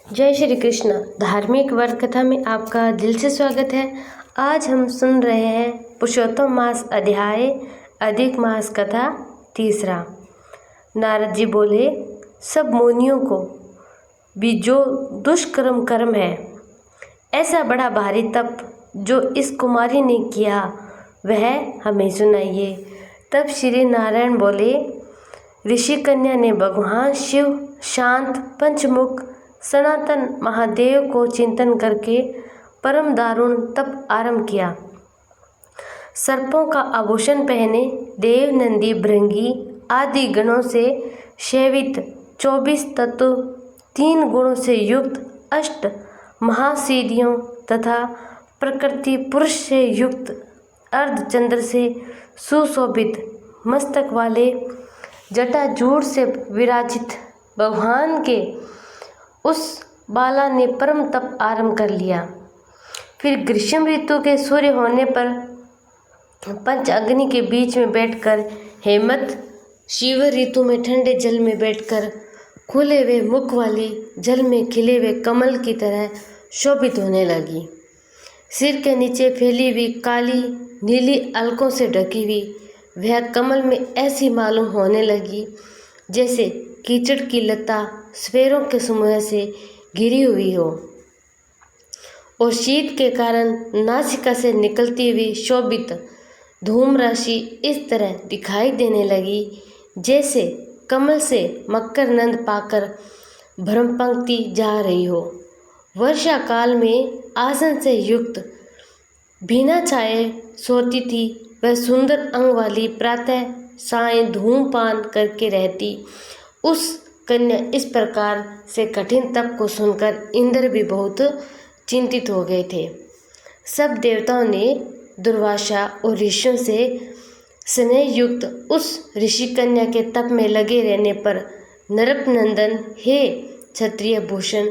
जय श्री कृष्ण। धार्मिक वर्ग कथा में आपका दिल से स्वागत है। आज हम सुन रहे हैं पुरुषोत्तम मास अध्याय अधिक मास कथा तीसरा। नारद जी बोले, सब मुनियों को भी जो दुष्कर्म कर्म है, ऐसा बड़ा भारी तप जो इस कुमारी ने किया वह हमें सुनाइए। तब श्री नारायण बोले, ऋषि कन्या ने भगवान शिव शांत पंचमुख सनातन महादेव को चिंतन करके परम दारुण तप आरंभ किया। सर्पों का आभूषण पहने देव नंदी भृंगी आदि गणों से सेवित 24 तत्व 3 गुणों से युक्त 8 महासिद्धियों तथा प्रकृति पुरुष से युक्त अर्धचंद्र से सुशोभित मस्तक वाले जटाजूट से विराजित भगवान के उस बाला ने परम तप आरंभ कर लिया। फिर ग्रीष्म ऋतु के सूर्य होने पर पंच अग्नि के बीच में बैठकर हेमंत शिव ऋतु में ठंडे जल में बैठकर खुले हुए मुख वाली जल में खिले हुए कमल की तरह शोभित होने लगी। सिर के नीचे फैली हुई काली नीली अलकों से ढकी हुई वह कमल में ऐसी मालूम होने लगी जैसे कीचड़ की लता स्फेरों के समूह से घिरी हुई हो, और शीत के कारण नासिका से निकलती हुई शोभित धूम राशि इस तरह दिखाई देने लगी जैसे कमल से मकर नंद पाकर भ्रम पंक्ति जा रही हो। वर्षा काल में आसन से युक्त बिना छाए सोती थी वह सुंदर अंग वाली प्रातः सायं धूमपान करके रहती उस कन्या इस प्रकार से कठिन तप को सुनकर इंद्र भी बहुत चिंतित हो गए थे। सब देवताओं ने दुर्वासा और ऋषियों से स्नेह युक्त उस ऋषि कन्या के तप में लगे रहने पर नरप नंदन हे क्षत्रिय भूषण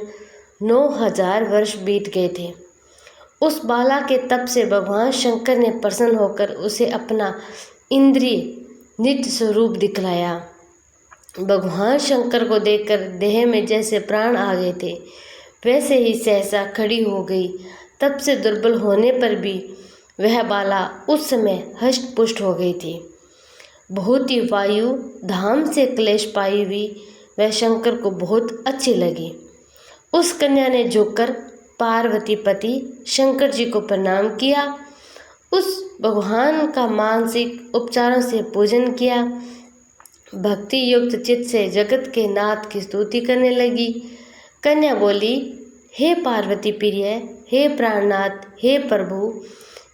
9000 वर्ष बीत गए थे। उस बाला के तप से भगवान शंकर ने प्रसन्न होकर उसे अपना इंद्रिय नित्य स्वरूप दिखलाया। भगवान शंकर को देखकर देह में जैसे प्राण आ गए थे वैसे ही सहसा खड़ी हो गई। तब से दुर्बल होने पर भी वह बाला उस समय हष्ट पुष्ट हो गई थी। बहुत ही वायु धाम से क्लेश पाई हुई वह शंकर को बहुत अच्छी लगी। उस कन्या ने झुककर पार्वती पति शंकर जी को प्रणाम किया। उस भगवान का मानसिक उपचारों से पूजन किया। भक्ति युक्त चित्त से जगत के नाथ की स्तुति करने लगी। कन्या बोली, हे पार्वती प्रिय, हे प्राणनाथ, हे प्रभु,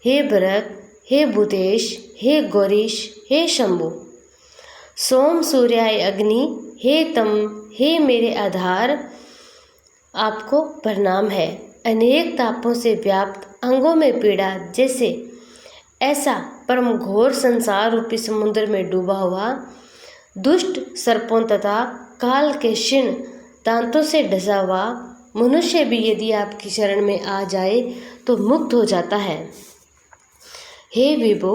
हे भरत, हे भूतेश, हे गौरीश, हे शंभु, सोम सूर्याय अग्नि, हे तम, हे मेरे आधार, आपको प्रणाम है। अनेक तापों से व्याप्त अंगों में पीड़ा जैसे ऐसा परम घोर संसार रूपी समुद्र में डूबा हुआ दुष्ट सर्पों तथा काल के क्षीण दांतों से डसा हुआ मनुष्य भी यदि आपकी शरण में आ जाए तो मुक्त हो जाता है। हे विभो,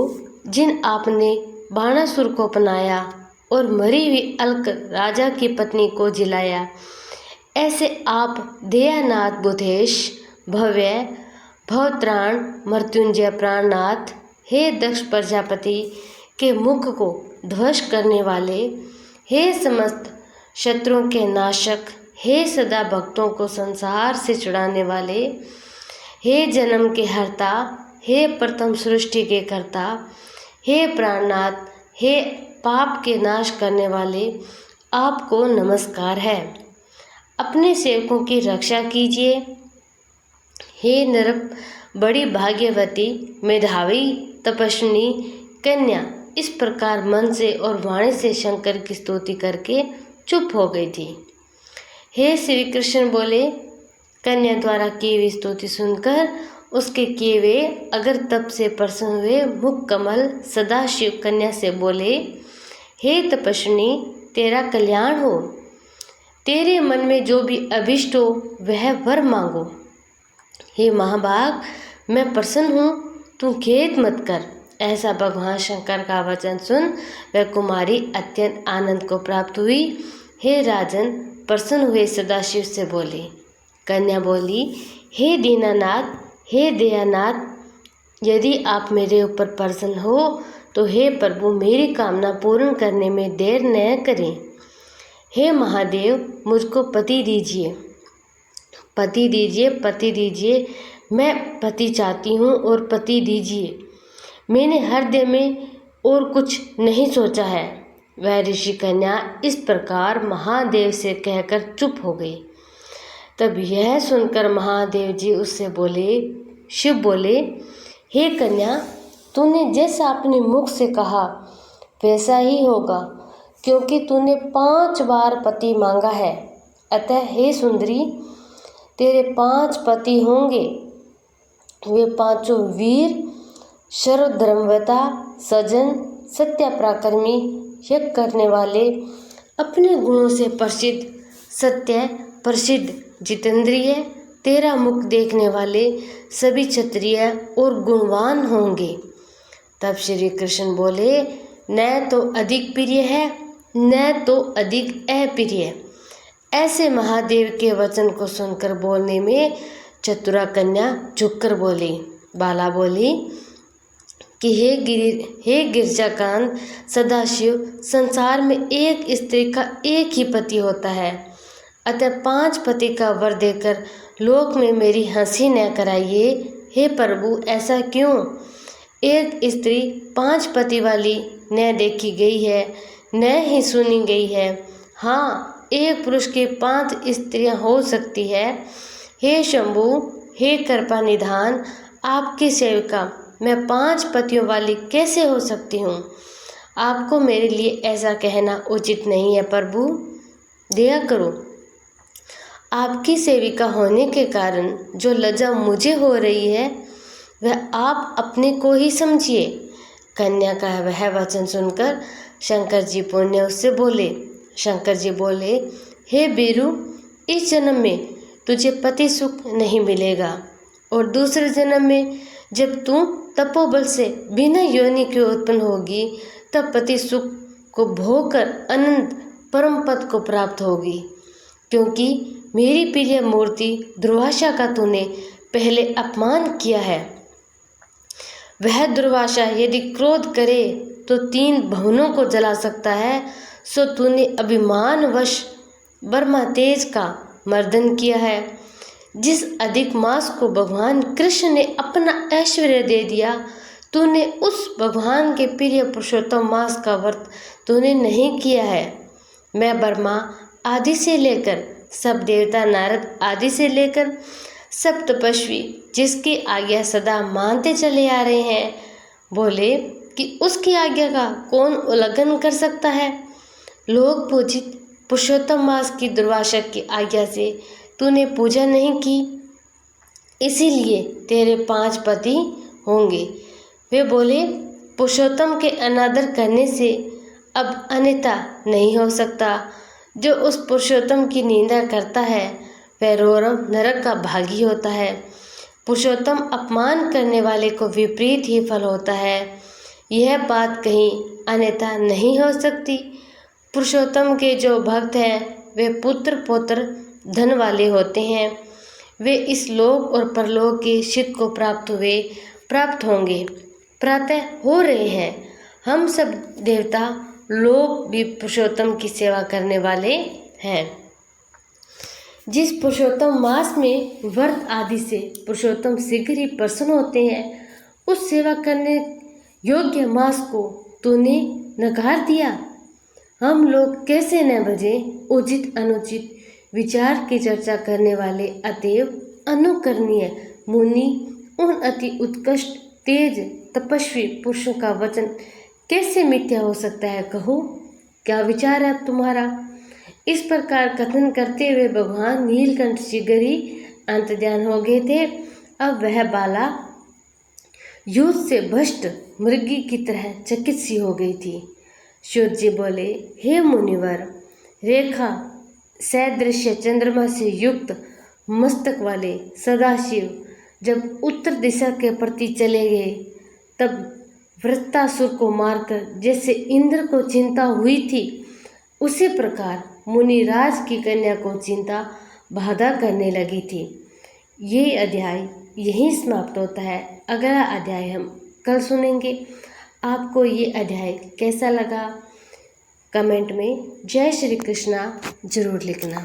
जिन आपने बाणासुर को अपनाया और मरी हुई अलक राजा की पत्नी को जिलाया, ऐसे आप दयानाथ बुधेश भव्य भवत्राण मृत्युंजय प्राणनाथ, हे दक्ष प्रजापति के मुख को ध्वस्त करने वाले, हे समस्त शत्रुओं के नाशक, हे सदा भक्तों को संसार से छुड़ाने वाले, हे जन्म के हर्ता, हे प्रथम सृष्टि के कर्ता, हे प्राणनाथ, हे पाप के नाश करने वाले, आपको नमस्कार है। अपने सेवकों की रक्षा कीजिए। हे नरप, बड़ी भाग्यवती मेधावी तपस्विनी कन्या इस प्रकार मन से और वाणी से शंकर की स्तुति करके चुप हो गई थी। हे श्री कृष्ण बोले, कन्या द्वारा की हुई स्तुति सुनकर उसके किए हुए अगर तप से प्रसन्न हुए मुख कमल सदाशिव कन्या से बोले, हे तपस्विनी, तेरा कल्याण हो। तेरे मन में जो भी अभिष्ट हो वह वर मांगो। हे महाभाग, मैं प्रसन्न हूँ, तू खेद मत कर। ऐसा भगवान शंकर का वचन सुन वह कुमारी अत्यंत आनंद को प्राप्त हुई। हे राजन, प्रसन्न हुए सदाशिव से बोली, कन्या बोली, हे दीनानाथ, हे दयानाथ, यदि आप मेरे ऊपर प्रसन्न हो तो हे प्रभु मेरी कामना पूर्ण करने में देर न करें। हे महादेव, मुझको पति दीजिए, पति दीजिए, पति दीजिए। मैं पति चाहती हूँ और पति दीजिए। मैंने हृदय में और कुछ नहीं सोचा है। वह ऋषि कन्या इस प्रकार महादेव से कहकर चुप हो गई। तब यह सुनकर महादेव जी उससे बोले, शिव बोले, हे कन्या, तूने जैसा अपने मुख से कहा वैसा ही होगा, क्योंकि तूने 5 बार पति मांगा है। अतः हे सुंदरी, तेरे 5 पति होंगे। वे 5 वीर, सर्वधर्मवता, सज्जन, सत्य पराक्रमी, यज्ञ करने वाले, अपने गुणों से प्रसिद्ध, सत्य प्रसिद्ध, जितेंद्रिय, तेरा मुख देखने वाले, सभी क्षत्रिय और गुणवान होंगे। तब श्री कृष्ण बोले, न तो अधिक प्रिय है न तो अधिक अप्रिय। ऐसे महादेव के वचन को सुनकर बोलने में चतुरा कन्या झुककर बोली। बाला बोली कि हे गिरजाकांत सदाशिव, संसार में एक स्त्री का एक ही पति होता है, अतः 5 पति का वर देकर लोक में मेरी हंसी न कराइए। हे प्रभु, ऐसा क्यों? एक स्त्री 5 पति वाली न देखी गई है न ही सुनी गई है। हाँ, एक पुरुष की 5 स्त्रियां हो सकती है। हे शंभु, हे कृपा निधान, आपकी सेविका मैं 5 पतियों वाली कैसे हो सकती हूँ? आपको मेरे लिए ऐसा कहना उचित नहीं है प्रभु, दया करो। आपकी सेविका होने के कारण जो लज्जा मुझे हो रही है वह आप अपने को ही समझिए। कन्या का वह वचन सुनकर शंकर जी पुण्य उससे बोले। शंकर जी बोले, हे बीरू, इस जन्म में तुझे पति सुख नहीं मिलेगा और दूसरे जन्म में जब तू तपोबल से बिना योनि के उत्पन्न होगी तब पति सुख को भोग कर अनंत परम पद को प्राप्त होगी, क्योंकि मेरी प्रिय मूर्ति दुर्वासा का तूने पहले अपमान किया है। वह दुर्वासा यदि क्रोध करे तो 3 भवनों को जला सकता है, सो तूने अभिमानवश ब्रह्मा तेज का मर्दन किया है। जिस अधिक मास को भगवान कृष्ण ने अपना ऐश्वर्य दे दिया, तूने उस भगवान के प्रिय पुरुषोत्तम मास का व्रत तूने नहीं किया है। मैं ब्रह्मा आदि से लेकर सब देवता, नारद आदि से लेकर सब तपस्वी जिसकी आज्ञा सदा मानते चले आ रहे हैं, बोले कि उसकी आज्ञा का कौन उल्लंघन कर सकता है। लोक पूजित पुरुषोत्तम मास की दुर्वासा की आज्ञा से तूने पूजा नहीं की, इसीलिए तेरे 5 पति होंगे। वे बोले, पुरुषोत्तम के अनादर करने से अब अन्यथा नहीं हो सकता। जो उस पुरुषोत्तम की निंदा करता है वह रोरव नरक का भागी होता है। पुरुषोत्तम अपमान करने वाले को विपरीत ही फल होता है। यह बात कहीं अन्यथा नहीं हो सकती। पुरुषोत्तम के जो भक्त हैं वे पुत्र पौत्र धन वाले होते हैं। वे इस लोक और परलोक के सिद्ध को प्राप्त होंगे, प्रातः हो रहे हैं। हम सब देवता लोग भी पुरुषोत्तम की सेवा करने वाले हैं। जिस पुरुषोत्तम मास में व्रत आदि से पुरुषोत्तम शीघ्र ही प्रसन्न होते हैं, उस सेवा करने योग्य मास को तूने नकार दिया। हम लोग कैसे न बजे उचित अनुचित विचार की चर्चा करने वाले अतएव अनुकरणीय मुनि उन अति उत्कृष्ट तेज तपस्वी पुरुषों का वचन कैसे मिथ्या हो सकता है? कहो, क्या विचार है तुम्हारा? इस प्रकार कथन करते हुए भगवान नीलकंठ शीघ्र ही अंतर्ध्यान हो गए थे। अब वह बाला युद्ध से भ्रष्ट मृगी की तरह चकित सी हो गई थी। सूत जी बोले, हे मुनिवर, रेखा सदृश्य चंद्रमा से युक्त मस्तक वाले सदाशिव जब उत्तर दिशा के प्रति चले गए, तब वृत्तासुर को मारकर जैसे इंद्र को चिंता हुई थी, उसी प्रकार मुनिराज की कन्या को चिंता बाधा करने लगी थी। ये अध्याय यहीं समाप्त होता है। अगला अध्याय हम कल सुनेंगे। आपको ये अध्याय कैसा लगा कमेंट में जय श्री कृष्णा जरूर लिखना।